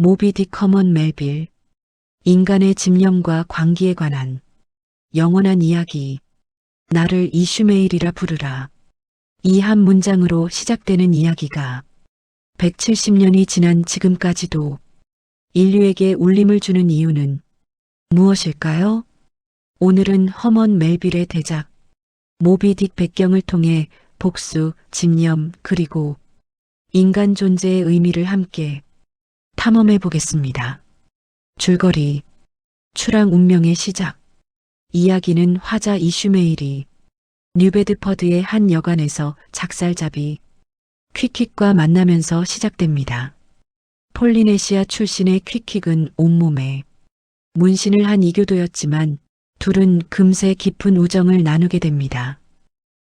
모비딕 커먼 멜빌, 인간의 집념과 광기에 관한 영원한 이야기, 나를 이슈메일이라 부르라. 이 한 문장으로 시작되는 이야기가 170년이 지난 지금까지도 인류에게 울림을 주는 이유는 무엇일까요? 오늘은 허먼 멜빌의 대작 모비딕 배경을 통해 복수, 집념, 그리고 인간 존재의 의미를 함께 탐험해 보겠습니다. 줄거리, 출항 운명의 시작. 이야기는 화자 이슈메일이 뉴베드퍼드의 한 여관에서 작살잡이 퀵킥과 만나면서 시작됩니다. 폴리네시아 출신의 퀵킥은 온몸에 문신을 한 이교도였지만 둘은 금세 깊은 우정을 나누게 됩니다.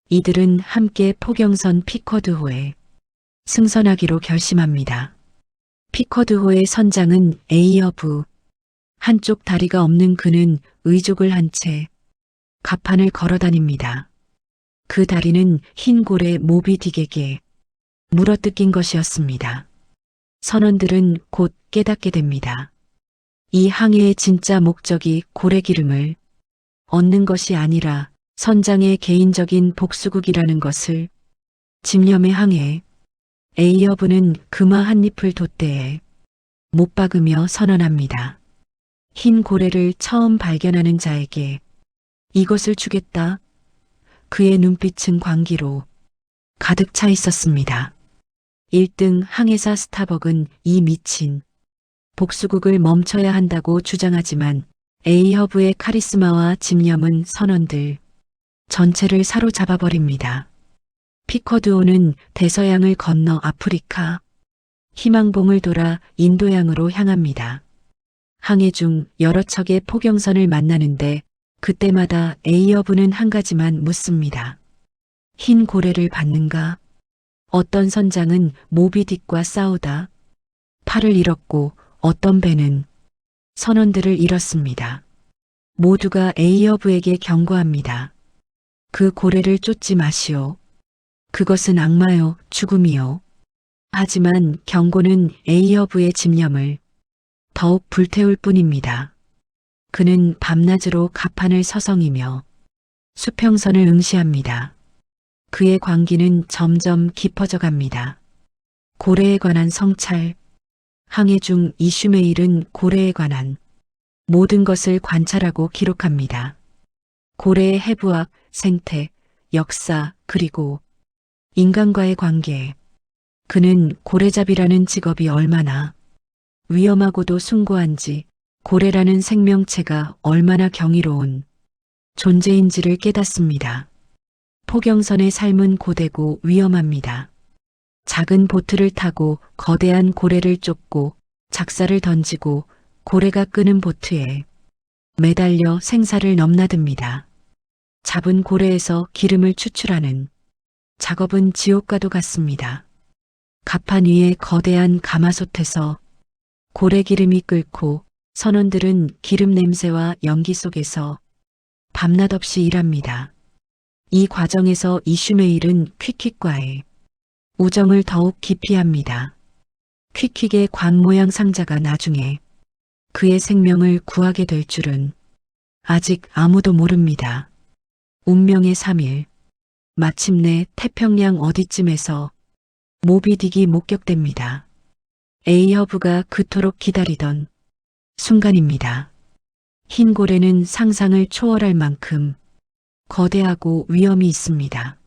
이들은 함께 포경선 피커드호에 승선하기로 결심합니다. 피커드호의 선장은 에이어부. 한쪽 다리가 없는 그는 의족을 한 채 갑판을 걸어 다닙니다. 그 다리는 흰 고래 모비딕에게 물어뜯긴 것이었습니다. 선원들은 곧 깨닫게 됩니다. 이 항해의 진짜 목적이 고래 기름을 얻는 것이 아니라 선장의 개인적인 복수국이라는 것을. 집념의 항해, 에이어브는 금화 한 잎을 돛대에 못 박으며 선언합니다. 흰 고래를 처음 발견하는 자에게 이것을 주겠다. 그의 눈빛은 광기로 가득 차 있었습니다. 1등 항해사 스타벅은 이 미친 복수국을 멈춰야 한다고 주장하지만 에이허브의 카리스마와 집념은 선원들 전체를 사로잡아버립니다. 피커드호는 대서양을 건너 아프리카, 희망봉을 돌아 인도양으로 향합니다. 항해 중 여러 척의 포경선을 만나는데 그때마다 에이어브는 한 가지만 묻습니다. 흰 고래를 받는가? 어떤 선장은 모비딕과 싸우다 팔을 잃었고 어떤 배는 선원들을 잃었습니다. 모두가 에이어브에게 경고합니다. 그 고래를 쫓지 마시오. 그것은 악마요, 죽음이요. 하지만 경고는 에이어브의 집념을 더욱 불태울 뿐입니다. 그는 밤낮으로 갑판을 서성이며 수평선을 응시합니다. 그의 광기는 점점 깊어져 갑니다. 고래에 관한 성찰, 항해 중 이슈메일은 고래에 관한 모든 것을 관찰하고 기록합니다. 고래의 해부학, 생태, 역사, 그리고 인간과의 관계. 그는 고래잡이라는 직업이 얼마나 위험하고도 숭고한지, 고래라는 생명체가 얼마나 경이로운 존재인지를 깨닫습니다. 포경선의 삶은 고되고 위험합니다. 작은 보트를 타고 거대한 고래를 쫓고 작사를 던지고 고래가 끄는 보트에 매달려 생사를 넘나듭니다. 잡은 고래에서 기름을 추출하는 작업은 지옥과도 같습니다. 갑판 위에 거대한 가마솥에서 고래 기름이 끓고 선원들은 기름 냄새와 연기 속에서 밤낮 없이 일합니다. 이 과정에서 이슈메일은 퀵퀵과의 우정을 더욱 깊이 합니다. 퀵퀵의 관 모양 상자가 나중에 그의 생명을 구하게 될 줄은 아직 아무도 모릅니다. 운명의 3일, 마침내 태평양 어디쯤에서 모비딕이 목격됩니다. 에이허브가 그토록 기다리던 순간입니다. 흰 고래는 상상을 초월할 만큼 거대하고 위험이 있습니다.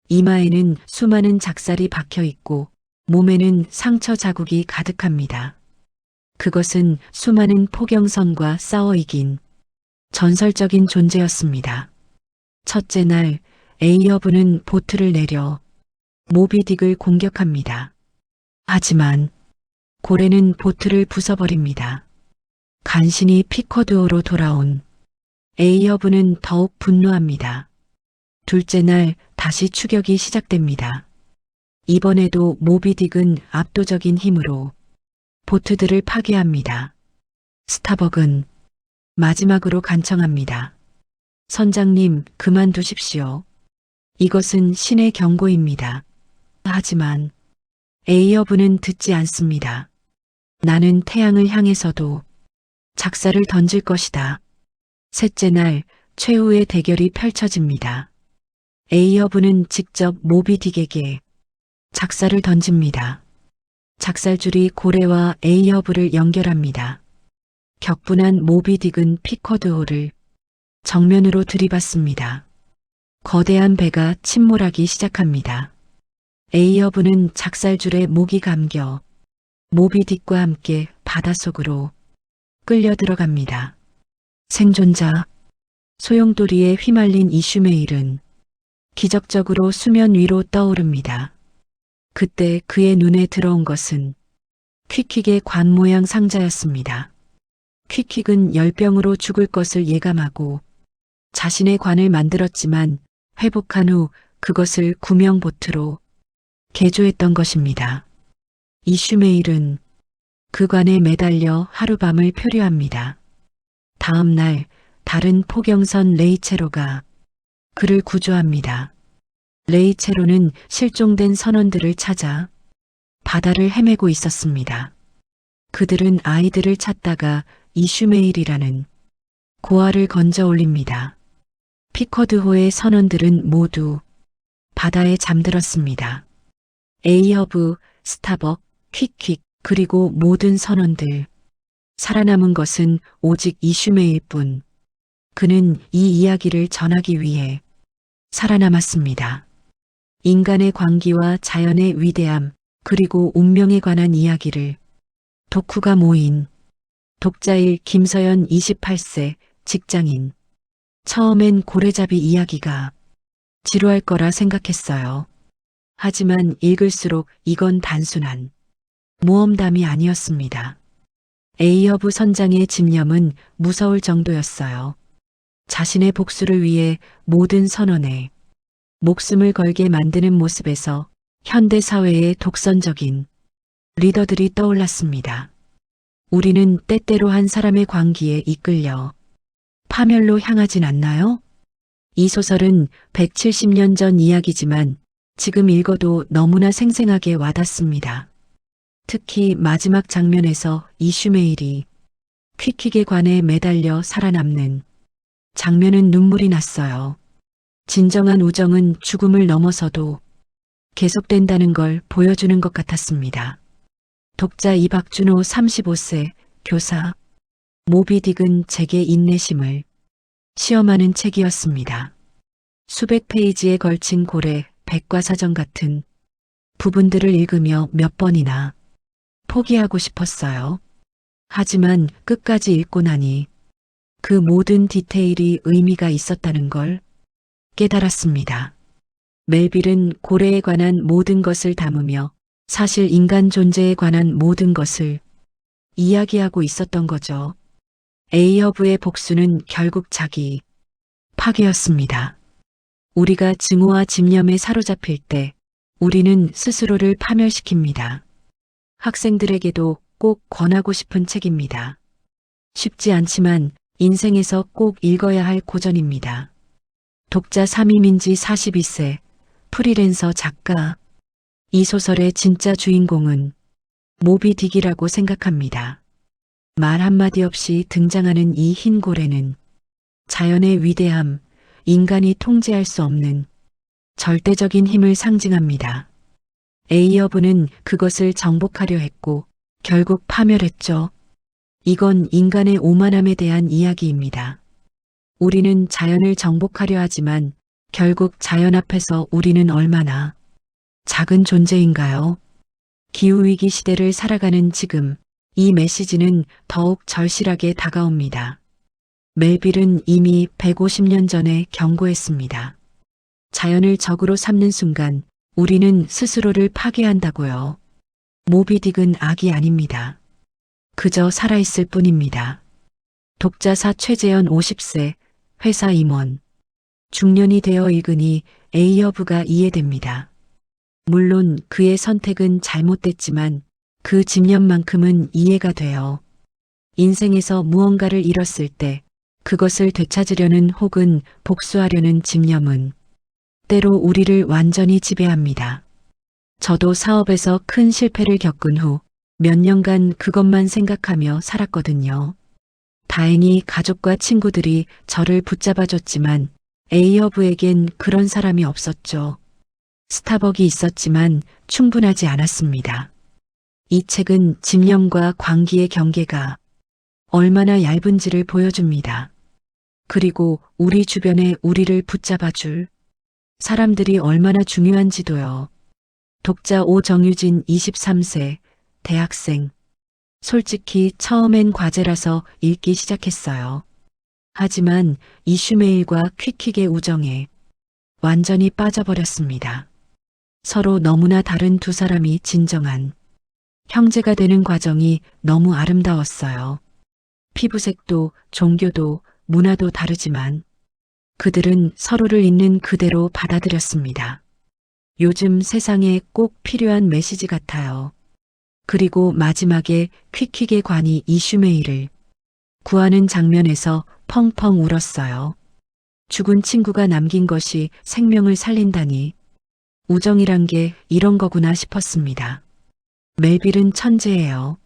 이마에는 수많은 작살이 박혀 있고 몸에는 상처 자국이 가득합니다. 그것은 수많은 포경선과 싸워 이긴 전설적인 존재였습니다. 첫째 날 에이허브는 보트를 내려 모비딕을 공격합니다. 하지만 고래는 보트를 부숴버립니다. 간신히 피커드호로 돌아온 에이허브는 더욱 분노합니다. 둘째 날 다시 추격이 시작됩니다. 이번에도 모비딕은 압도적인 힘으로 보트들을 파괴합니다. 스타벅은 마지막으로 간청합니다. 선장님, 그만두십시오. 이것은 신의 경고입니다. 하지만 에이허브는 듣지 않습니다. 나는 태양을 향해서도 작사를 던질 것이다. 셋째 날 최후의 대결이 펼쳐집니다. 에이어브는 직접 모비딕에게 작사를 던집니다. 작살줄이 고래와 에이어브를 연결합니다. 격분한 모비딕은 피커드호를 정면으로 들이받습니다. 거대한 배가 침몰하기 시작합니다. 에이어브는 작살줄에 목이 감겨 모비딕과 함께 바닷속으로 끌려 들어갑니다. 생존자, 소용돌이에 휘말린 이슈메일은 기적적으로 수면 위로 떠오릅니다. 그때 그의 눈에 들어온 것은 퀵퀵의 관 모양 상자였습니다. 퀵퀵은 열병으로 죽을 것을 예감하고 자신의 관을 만들었지만 회복한 후 그것을 구명보트로 개조했던 것입니다. 이슈메일은 그 관에 매달려 하룻밤을 표류합니다. 다음 날 다른 포경선 레이체로가 그를 구조합니다. 레이체로는 실종된 선원들을 찾아 바다를 헤매고 있었습니다. 그들은 아이들을 찾다가 이슈메일이라는 고아를 건져 올립니다. 피커드호의 선원들은 모두 바다에 잠들었습니다. 에이어브, 스타벅, 퀵퀵 그리고 모든 선원들. 살아남은 것은 오직 이슈메일뿐. 그는 이 이야기를 전하기 위해 살아남았습니다. 인간의 광기와 자연의 위대함 그리고 운명에 관한 이야기를 덕후가 모인 독자일 김서연 28세 직장인. 처음엔 고래잡이 이야기가 지루할 거라 생각했어요. 하지만 읽을수록 이건 단순한 모험담이 아니었습니다. 에이어브 선장의 집념은 무서울 정도였어요. 자신의 복수를 위해 모든 선원의 목숨을 걸게 만드는 모습에서 현대 사회의 독선적인 리더들이 떠올랐습니다. 우리는 때때로 한 사람의 광기에 이끌려 파멸로 향하진 않나요? 이 소설은 170년 전 이야기지만 지금 읽어도 너무나 생생하게 와닿습니다. 특히 마지막 장면에서 이슈메일이 퀵퀵에 관해 매달려 살아남는 장면은 눈물이 났어요. 진정한 우정은 죽음을 넘어서도 계속된다는 걸 보여주는 것 같았습니다. 독자 이박준호 35세 교사. 모비딕은 제게 인내심을 시험하는 책이었습니다. 수백 페이지에 걸친 고래 백과사전 같은 부분들을 읽으며 몇 번이나 포기하고 싶었어요. 하지만 끝까지 읽고 나니 그 모든 디테일이 의미가 있었다는 걸 깨달았습니다. 멜빌은 고래에 관한 모든 것을 담으며 사실 인간 존재에 관한 모든 것을 이야기하고 있었던 거죠. 에이어브의 복수는 결국 자기 파괴였습니다. 우리가 증오와 집념에 사로잡힐 때 우리는 스스로를 파멸시킵니다. 학생들에게도 꼭 권하고 싶은 책입니다. 쉽지 않지만 인생에서 꼭 읽어야 할 고전입니다. 독자 삼이민지 42세 프리랜서 작가. 이 소설의 진짜 주인공은 모비딕이라고 생각합니다. 말 한마디 없이 등장하는 이 흰 고래는 자연의 위대함, 인간이 통제할 수 없는 절대적인 힘을 상징합니다. 에이어브는 그것을 정복하려 했고 결국 파멸했죠. 이건 인간의 오만함에 대한 이야기입니다. 우리는 자연을 정복하려 하지만 결국 자연 앞에서 우리는 얼마나 작은 존재인가요? 기후위기 시대를 살아가는 지금 이 메시지는 더욱 절실하게 다가옵니다. 멜빌은 이미 150년 전에 경고했습니다. 자연을 적으로 삼는 순간 우리는 스스로를 파괴한다고요. 모비딕은 악이 아닙니다. 그저 살아있을 뿐입니다. 독자사 최재현 50세 회사 임원. 중년이 되어 읽으니 에이어브가 이해됩니다. 물론 그의 선택은 잘못됐지만 그 집념만큼은 이해가 돼요. 인생에서 무언가를 잃었을 때 그것을 되찾으려는 혹은 복수하려는 집념은 때로 우리를 완전히 지배합니다. 저도 사업에서 큰 실패를 겪은 후 몇 년간 그것만 생각하며 살았거든요. 다행히 가족과 친구들이 저를 붙잡아줬지만 A여부에겐 그런 사람이 없었죠. 스타벅이 있었지만 충분하지 않았습니다. 이 책은 집념과 광기의 경계가 얼마나 얇은지를 보여줍니다. 그리고 우리 주변에 우리를 붙잡아줄 사람들이 얼마나 중요한지도요. 독자 오정유진 23세, 대학생. 솔직히 처음엔 과제라서 읽기 시작했어요. 하지만 이슈메일과 퀵퀵의 우정에 완전히 빠져버렸습니다. 서로 너무나 다른 두 사람이 진정한 형제가 되는 과정이 너무 아름다웠어요. 피부색도 종교도 문화도 다르지만 그들은 서로를 있는 그대로 받아들였습니다. 요즘 세상에 꼭 필요한 메시지 같아요. 그리고 마지막에 퀵퀵의 관이 이슈메일을 구하는 장면에서 펑펑 울었어요. 죽은 친구가 남긴 것이 생명을 살린다니 우정이란 게 이런 거구나 싶었습니다. 멜빌은 천재예요.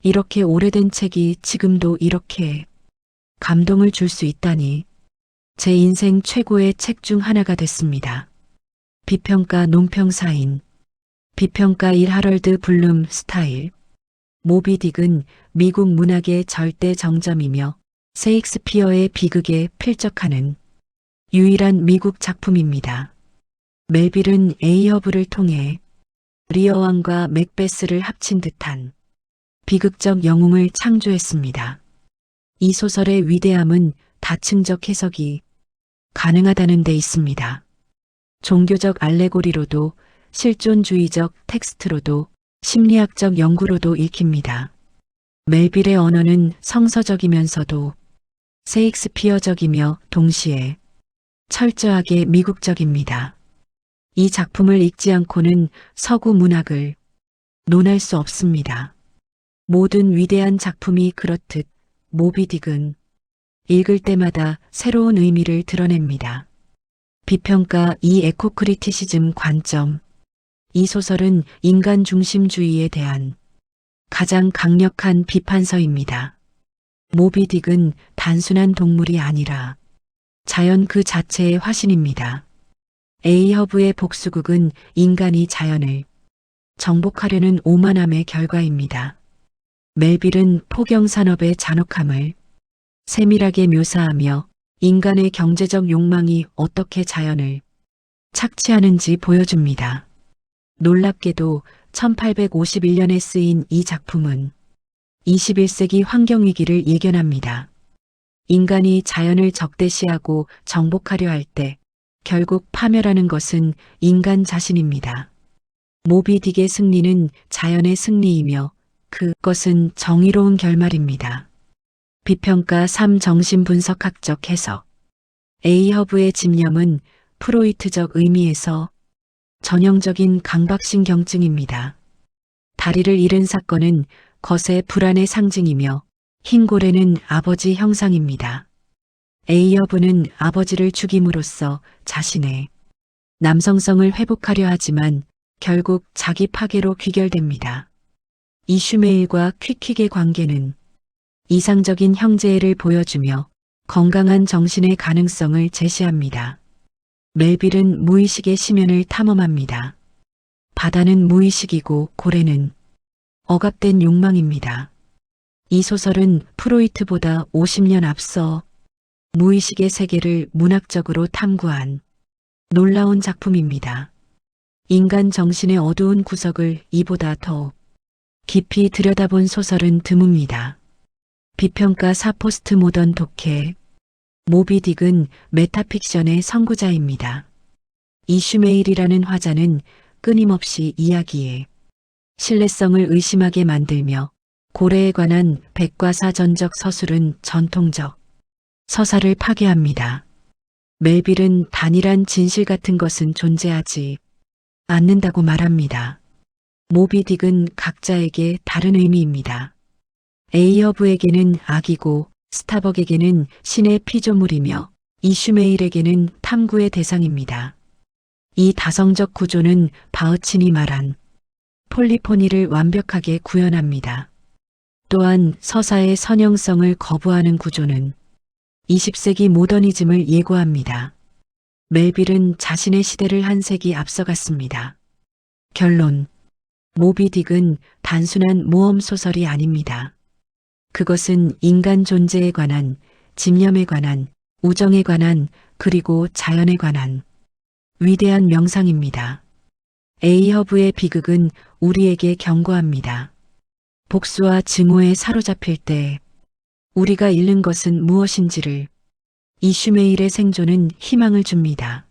이렇게 오래된 책이 지금도 이렇게 감동을 줄 수 있다니 제 인생 최고의 책 중 하나가 됐습니다. 비평가 논평사인 비평가 1 하럴드 블룸 스타일 모비딕은 미국 문학의 절대 정점이며 셰익스피어의 비극에 필적하는 유일한 미국 작품입니다. 멜빌은 에이어브를 통해 리어왕과 맥베스를 합친 듯한 비극적 영웅을 창조했습니다. 이 소설의 위대함은 다층적 해석이 가능하다는 데 있습니다. 종교적 알레고리로도 실존주의적 텍스트로도 심리학적 연구로도 읽힙니다. 멜빌의 언어는 성서적이면서도 셰익스피어적이며 동시에 철저하게 미국적입니다. 이 작품을 읽지 않고는 서구 문학을 논할 수 없습니다. 모든 위대한 작품이 그렇듯 모비딕은 읽을 때마다 새로운 의미를 드러냅니다. 비평가 이 에코크리티시즘 관점. 이 소설은 인간 중심주의에 대한 가장 강력한 비판서입니다. 모비딕은 단순한 동물이 아니라 자연 그 자체의 화신입니다. 에이허브의 복수극은 인간이 자연을 정복하려는 오만함의 결과입니다. 멜빌은 포경산업의 잔혹함을 세밀하게 묘사하며 인간의 경제적 욕망이 어떻게 자연을 착취하는지 보여줍니다. 놀랍게도 1851년에 쓰인 이 작품은 21세기 환경위기를 예견합니다. 인간이 자연을 적대시하고 정복하려 할 때 결국 파멸하는 것은 인간 자신입니다. 모비딕의 승리는 자연의 승리이며 그것은 정의로운 결말입니다. 비평가 3 정신분석학적 해석. 에이허브의 집념은 프로이트적 의미에서 전형적인 강박신경증입니다. 다리를 잃은 사건은 것의 불안의 상징이며 흰 고래는 아버지 형상입니다. 에이허브는 아버지를 죽임으로써 자신의 남성성을 회복하려 하지만 결국 자기 파괴로 귀결됩니다. 이슈메일과 퀵퀵의 관계는 이상적인 형제애를 보여주며 건강한 정신의 가능성을 제시합니다. 멜빌은 무의식의 심연을 탐험합니다. 바다는 무의식이고 고래는 억압된 욕망입니다. 이 소설은 프로이트보다 50년 앞서 무의식의 세계를 문학적으로 탐구한 놀라운 작품입니다. 인간 정신의 어두운 구석을 이보다 더 깊이 들여다본 소설은 드뭅니다. 비평가 4 포스트 모던 독해. 모비딕은 메타픽션의 선구자입니다. 이슈메일이라는 화자는 끊임없이 이야기에 신뢰성을 의심하게 만들며 고래에 관한 백과사전적 서술은 전통적 서사를 파괴합니다. 멜빌은 단일한 진실 같은 것은 존재하지 않는다고 말합니다. 모비딕은 각자에게 다른 의미입니다. 에이허브에게는 악이고 스타벅에게는 신의 피조물이며 이슈메일에게는 탐구의 대상입니다. 이 다성적 구조는 바흐친이 말한 폴리포니를 완벽하게 구현합니다. 또한 서사의 선형성을 거부하는 구조는 20세기 모더니즘을 예고합니다. 멜빌은 자신의 시대를 한 세기 앞서갔습니다. 결론. 모비딕은 단순한 모험 소설이 아닙니다. 그것은 인간 존재에 관한, 집념에 관한, 우정에 관한, 그리고 자연에 관한 위대한 명상입니다. 에이허브의 비극은 우리에게 경고합니다. 복수와 증오에 사로잡힐 때 우리가 잃는 것은 무엇인지를, 이슈메일의 생존은 희망을 줍니다.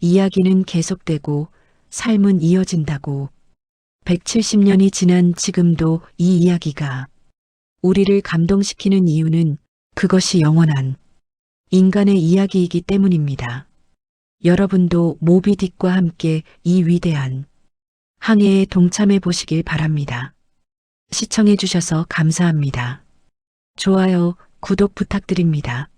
이야기는 계속되고 삶은 이어진다고. 170년이 지난 지금도 이 이야기가 우리를 감동시키는 이유는 그것이 영원한 인간의 이야기이기 때문입니다. 여러분도 모비딕과 함께 이 위대한 항해에 동참해 보시길 바랍니다. 시청해 주셔서 감사합니다. 좋아요, 구독 부탁드립니다.